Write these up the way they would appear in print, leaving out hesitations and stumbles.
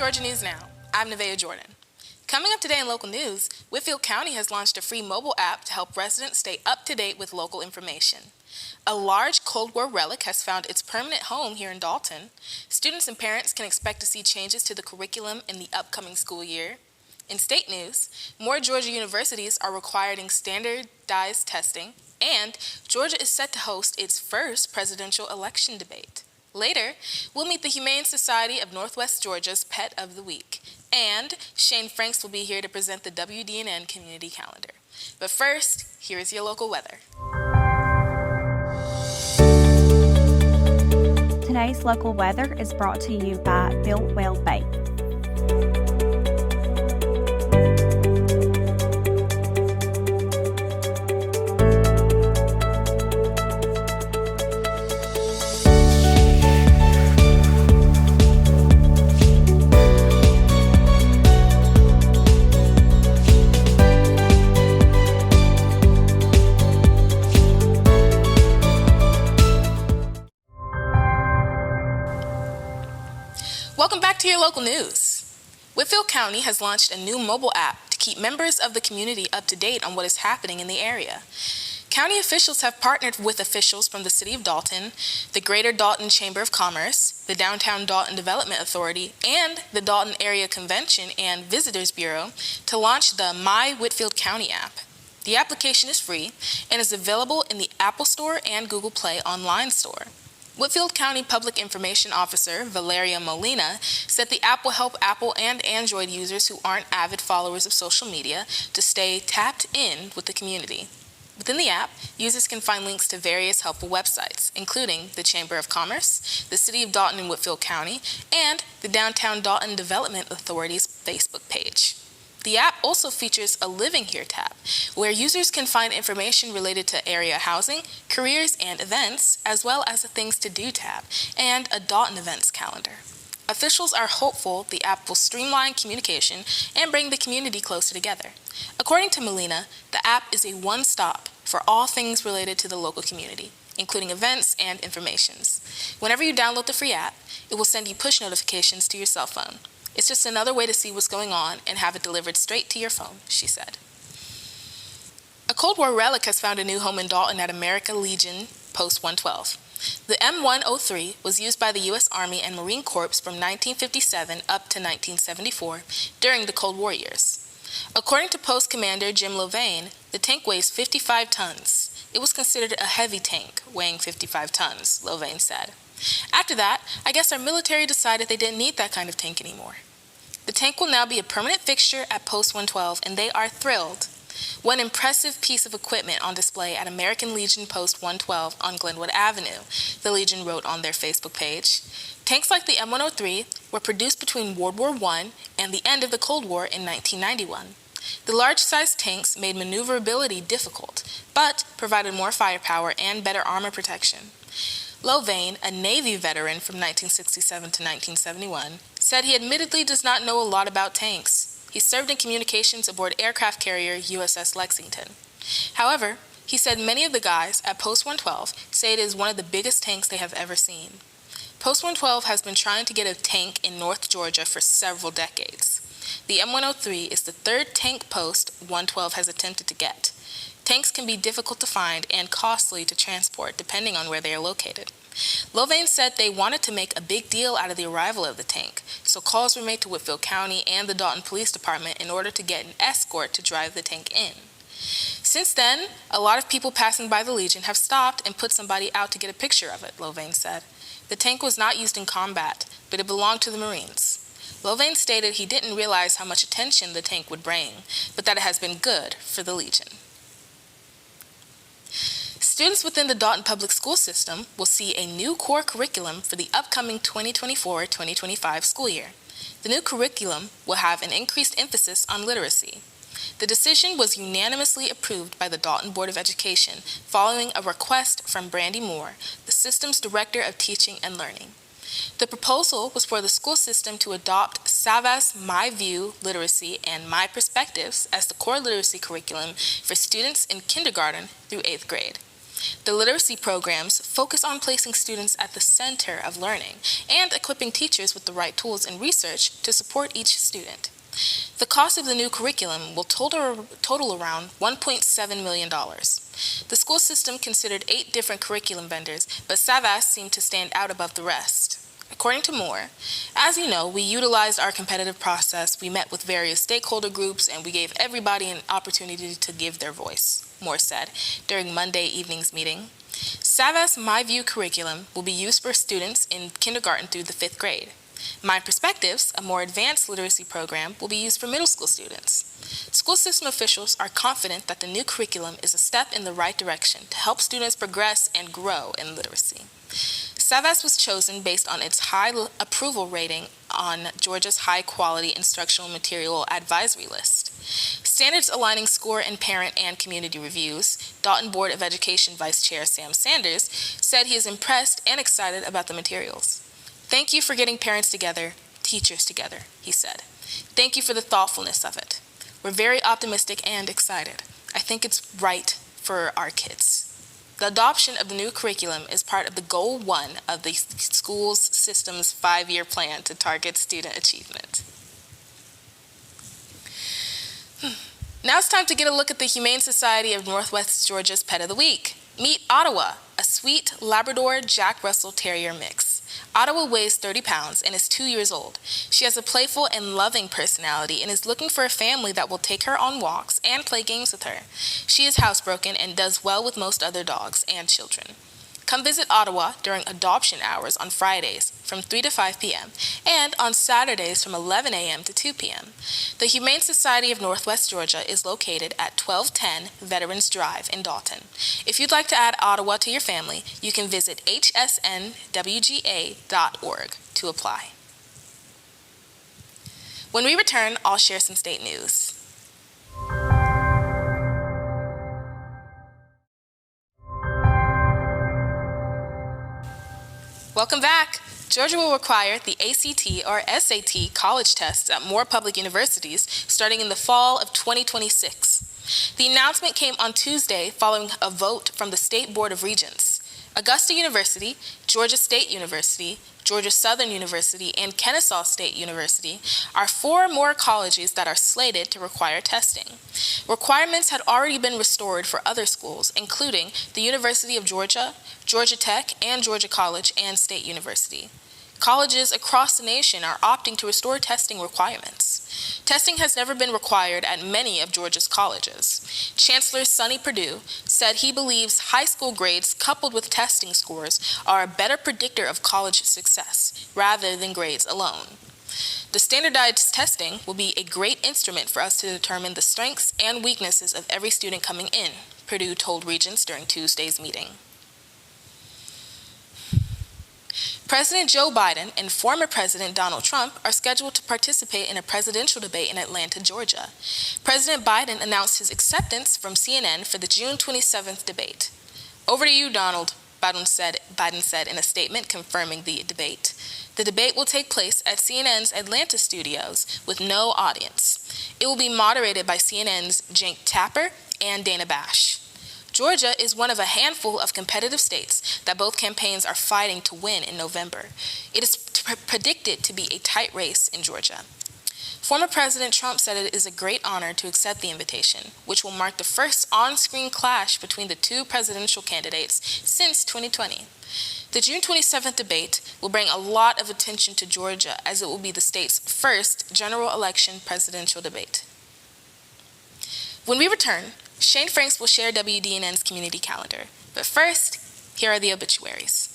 Georgia News Now. I'm Nevaeh Jordan. Coming up today in local news, Whitfield County has launched a free mobile app to help residents stay up to date with local information. A large Cold War relic has found its permanent home here in Dalton. Students and parents can expect to see changes to the curriculum in the upcoming school year. In state news, more Georgia universities are requiring standardized testing, and Georgia is set to host its first presidential election debate. Later, we'll meet the Humane Society of Northwest Georgia's Pet of the Week, and Shane Franks will be here to present the WDNN Community Calendar. But first, here is your local weather. Today's local weather is brought to you by Built Well Bake. Welcome back to your local news. Whitfield County has launched a new mobile app to keep members of the community up to date on what is happening in the area. County officials have partnered with officials from the City of Dalton, the Greater Dalton Chamber of Commerce, the Downtown Dalton Development Authority, and the Dalton Area Convention and Visitors Bureau to launch the My Whitfield County app. The application is free and is available in the Apple Store and Google Play online store. Whitfield County Public Information Officer Valeria Molina said the app will help Apple and Android users who aren't avid followers of social media to stay tapped in with the community. Within the app, users can find links to various helpful websites, including the Chamber of Commerce, the City of Dalton and Whitfield County, and the Downtown Dalton Development Authority's Facebook page. The app also features a Living Here tab, where users can find information related to area housing, careers, and events, as well as a Things to Do tab and a Dalton events calendar. Officials are hopeful the app will streamline communication and bring the community closer together. According to Molina, the app is a one-stop for all things related to the local community, including events and informations. Whenever you download the free app, it will send you push notifications to your cell phone. It's just another way to see what's going on and have it delivered straight to your phone, she said. A Cold War relic has found a new home in Dalton at American Legion Post 112. The M103 was used by the U.S. Army and Marine Corps from 1957 up to 1974 during the Cold War years. According to Post Commander Jim Lovain, the tank weighs 55 tons. It was considered a heavy tank, weighing 55 tons, Lovain said. After that, I guess our military decided they didn't need that kind of tank anymore. The tank will now be a permanent fixture at Post 112, and they are thrilled. One impressive piece of equipment on display at American Legion Post 112 on Glenwood Avenue, the Legion wrote on their Facebook page. Tanks like the M103 were produced between World War I and the end of the Cold War in 1991. The large-sized tanks made maneuverability difficult, but provided more firepower and better armor protection. Lovain, a Navy veteran from 1967 to 1971, said he admittedly does not know a lot about tanks. He served in communications aboard aircraft carrier USS Lexington. However, he said many of the guys at Post 112 say it is one of the biggest tanks they have ever seen. Post 112 has been trying to get a tank in North Georgia for several decades. The M103 is the third tank Post 112 has attempted to get. Tanks can be difficult to find and costly to transport depending on where they are located. Lovain said they wanted to make a big deal out of the arrival of the tank, so calls were made to Whitfield County and the Dalton Police Department in order to get an escort to drive the tank in. Since then, a lot of people passing by the Legion have stopped and put somebody out to get a picture of it, Lovain said. The tank was not used in combat, but it belonged to the Marines. Lovain stated he didn't realize how much attention the tank would bring, but that it has been good for the Legion. Students within the Dalton Public School System will see a new core curriculum for the upcoming 2024-2025 school year. The new curriculum will have an increased emphasis on literacy. The decision was unanimously approved by the Dalton Board of Education following a request from Brandy Moore, the system's Director of Teaching and Learning. The proposal was for the school system to adopt SAVAS My View Literacy and My Perspectives as the core literacy curriculum for students in kindergarten through 8th grade. The literacy programs focus on placing students at the center of learning and equipping teachers with the right tools and research to support each student. The cost of the new curriculum will total around $1.7 million. The school system considered 8 different curriculum vendors, but Savas seemed to stand out above the rest. According to Moore, as you know, we utilized our competitive process, we met with various stakeholder groups, and we gave everybody an opportunity to give their voice, Moore said during Monday evening's meeting. Savas MyView curriculum will be used for students in kindergarten through the 5th grade. My Perspectives, a more advanced literacy program, will be used for middle school students. School system officials are confident that the new curriculum is a step in the right direction to help students progress and grow in literacy. Savas was chosen based on its high approval rating on Georgia's high-quality instructional material advisory list. Standards aligning score in parent and community reviews, Dalton Board of Education Vice Chair Sam Sanders said he is impressed and excited about the materials. "Thank you for getting parents together, teachers together," he said. "Thank you for the thoughtfulness of it. We're very optimistic and excited. I think it's right for our kids." The adoption of the new curriculum is part of the Goal 1 of the school system's 5-year plan to target student achievement. Now it's time to get a look at the Humane Society of Northwest Georgia's Pet of the Week. Meet Ottawa, a sweet Labrador Jack Russell Terrier mix. Ottawa weighs 30 pounds and is 2 years old. She has a playful and loving personality and is looking for a family that will take her on walks and play games with her. She is housebroken and does well with most other dogs and children. Come visit Ottawa during adoption hours on Fridays from 3 to 5 p.m. and on Saturdays from 11 a.m. to 2 p.m. The Humane Society of Northwest Georgia is located at 1210 Veterans Drive in Dalton. If you'd like to add Ottawa to your family, you can visit hsnwga.org to apply. When we return, I'll share some state news. Welcome back. Georgia will require the ACT or SAT college tests at more public universities starting in the fall of 2026. The announcement came on Tuesday following a vote from the State Board of Regents. Augusta University, Georgia State University, Georgia Southern University, and Kennesaw State University are 4 more colleges that are slated to require testing. Requirements had already been restored for other schools, including the University of Georgia, Georgia Tech, and Georgia College and State University. Colleges across the nation are opting to restore testing requirements. Testing has never been required at many of Georgia's colleges. Chancellor Sonny Perdue said he believes high school grades coupled with testing scores are a better predictor of college success rather than grades alone. The standardized testing will be a great instrument for us to determine the strengths and weaknesses of every student coming in, Perdue told Regents during Tuesday's meeting. President Joe Biden and former President Donald Trump are scheduled to participate in a presidential debate in Atlanta, Georgia. President Biden announced his acceptance from CNN for the June 27th debate. "Over to you, Donald," Biden said in a statement confirming the debate. The debate will take place at CNN's Atlanta studios with no audience. It will be moderated by CNN's Cenk Tapper and Dana Bash. Georgia is one of a handful of competitive states that both campaigns are fighting to win in November. It is predicted to be a tight race in Georgia. Former President Trump said it is a great honor to accept the invitation, which will mark the first on-screen clash between the 2 presidential candidates since 2020. The June 27th debate will bring a lot of attention to Georgia as it will be the state's first general election presidential debate. When we return, Shane Franks will share WDNN's community calendar. But first, here are the obituaries.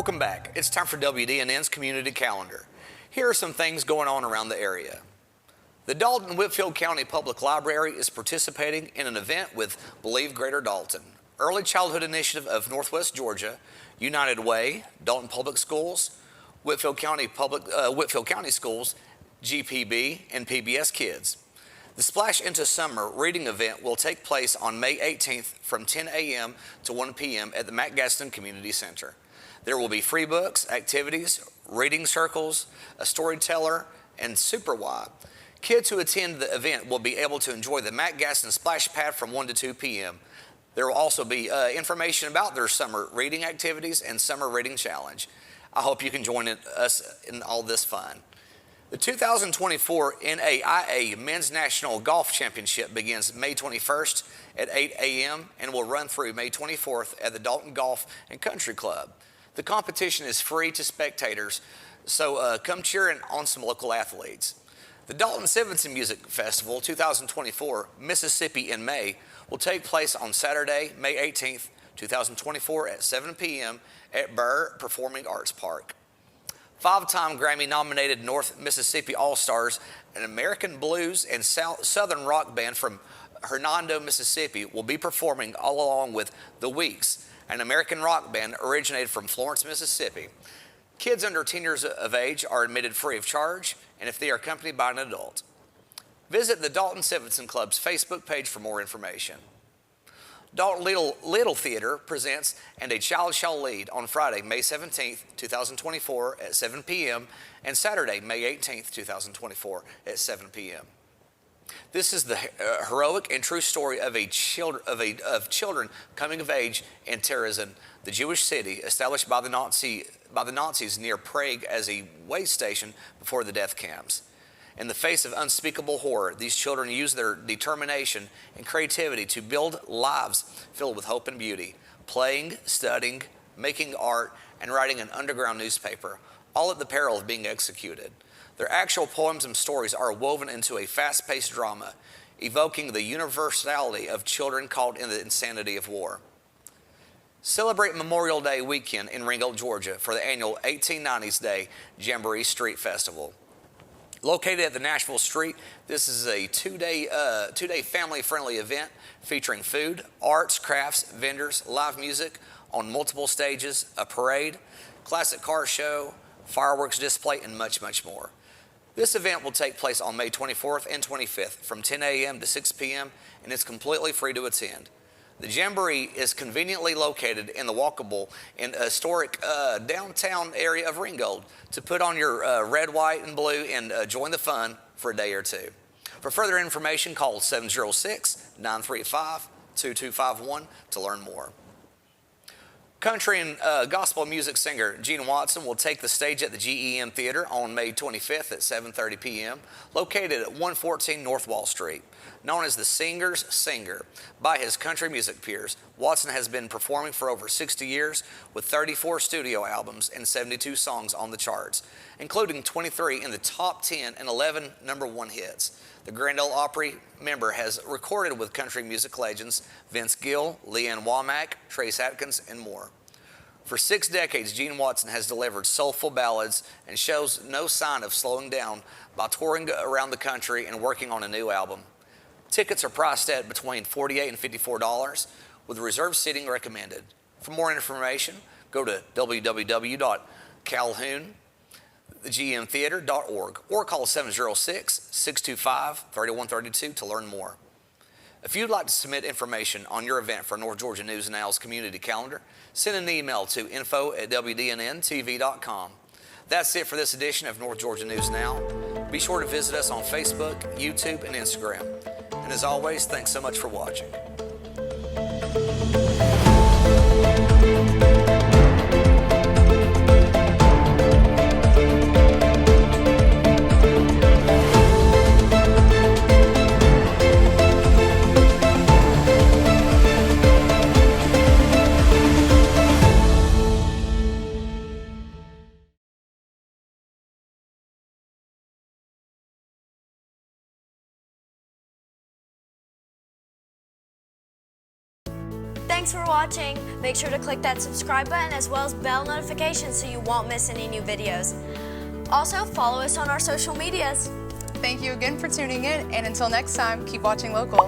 Welcome back. It's time for WDNN's Community Calendar. Here are some things going on around the area. The Dalton-Whitfield County Public Library is participating in an event with Believe Greater Dalton, Early Childhood Initiative of Northwest Georgia, United Way, Dalton Public Schools, Whitfield County Schools, GPB, and PBS Kids. The Splash into Summer reading event will take place on May 18th from 10 a.m. to 1 p.m. at the Matt Gaston Community Center. There will be free books, activities, reading circles, a storyteller, and Super Y. Kids who attend the event will be able to enjoy the Matt Gaston Splash Pad from 1 to 2 p.m. There will also be information about their summer reading activities and summer reading challenge. I hope you can join us in all this fun. The 2024 NAIA Men's National Golf Championship begins May 21st at 8 a.m. and will run through May 24th at the Dalton Golf and Country Club. The competition is free to spectators, so come cheer on some local athletes. The Dalton-Stevenson Music Festival 2024 Mississippi in May will take place on Saturday, May 18th, 2024 at 7 p.m. at Burr Performing Arts Park. Five-time Grammy-nominated North Mississippi All-Stars, an American blues and southern rock band from Hernando, Mississippi, will be performing all along with The Weeks, an American rock band originated from Florence, Mississippi. Kids under 10 years of age are admitted free of charge, and if they are accompanied by an adult. Visit the Dalton-Stevenson Club's Facebook page for more information. Dalton Little Theater presents And a Child Shall Lead on Friday, May 17th, 2024 at 7 p.m. and Saturday, May 18th, 2024 at 7 p.m. This is the heroic and true story of children coming of age in Terezin, the Jewish city established by the Nazis near Prague as a way station before the death camps. In the face of unspeakable horror, these children use their determination and creativity to build lives filled with hope and beauty, playing, studying, making art, and writing an underground newspaper, all at the peril of being executed. Their actual poems and stories are woven into a fast-paced drama, evoking the universality of children caught in the insanity of war. Celebrate Memorial Day weekend in Ringgold, Georgia for the annual 1890s Day Jamboree Street Festival. Located at the Nashville Street, this is a two-day family-friendly event featuring food, arts, crafts, vendors, live music on multiple stages, a parade, classic car show, fireworks display, and much, much more. This event will take place on May 24th and 25th from 10 a.m. to 6 p.m. and it's completely free to attend. The Jamboree is conveniently located in the walkable and historic downtown area of Ringgold to put on your red, white, and blue and join the fun for a day or two. For further information, call 706-935-2251 to learn more. Country and gospel music singer Gene Watson will take the stage at the GEM Theater on May 25th at 7:30 p.m., located at 114 North Wall Street. Known as the Singer's Singer by his country music peers, Watson has been performing for over 60 years with 34 studio albums and 72 songs on the charts, including 23 in the top 10 and 11 #1 hits. The Grand Ole Opry member has recorded with country music legends Vince Gill, Leanne Womack, Trace Atkins, and more. For 6 decades, Gene Watson has delivered soulful ballads and shows no sign of slowing down by touring around the country and working on a new album. Tickets are priced at between $48 and $54, with reserved seating recommended. For more information, go to www.calhounthegmtheater.org or call 706-625-3132 to learn more. If you'd like to submit information on your event for North Georgia News Now's community calendar, send an email to info@wdnntv.com. That's it for this edition of North Georgia News Now. Be sure to visit us on Facebook, YouTube, and Instagram. And as always, thanks so much for watching. Thanks for watching. Make sure to click that subscribe button as well as bell notifications so you won't miss any new videos. Also, follow us on our social medias. Thank you again for tuning in, and until next time, keep watching local.